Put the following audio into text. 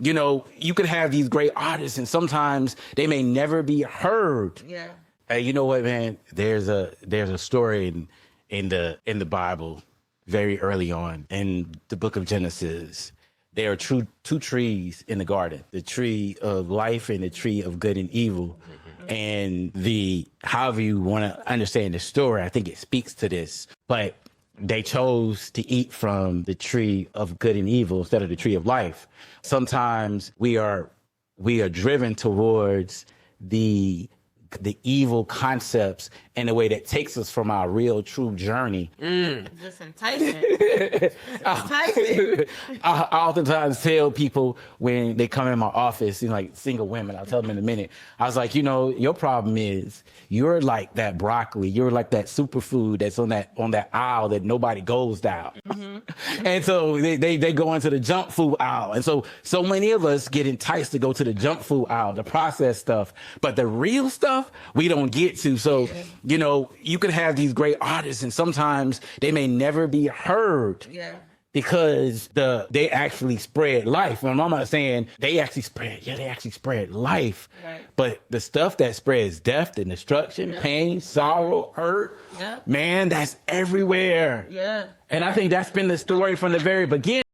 you know, you could have these great artists and sometimes they may never be heard. Yeah. Hey, you know what, man? There's a story in the Bible very early on in the book of Genesis. There are two trees in the garden, the tree of life and the tree of good and evil. And however you want to understand the story, I think it speaks to this. But they chose to eat from the tree of good and evil instead of the tree of life. Sometimes we are driven towards the evil concepts in a way that takes us from our real, true journey. Just enticement. Enticement. I oftentimes tell people when they come in my office, like single women, I'll tell them in a minute, I was like, your problem is you're like that broccoli. You're like that superfood that's on that aisle that nobody goes down. Mm-hmm. And so they go into the junk food aisle. And so many of us get enticed to go to the junk food aisle, the processed stuff. But the real stuff, we don't get to. So, you could have these great artists and sometimes they may never be heard. Yeah. Because they actually spread life. And I'm not saying they actually spread life. Right. But the stuff that spreads death and destruction, pain, sorrow, hurt, man, that's everywhere. Yeah. And I think that's been the story from the very beginning.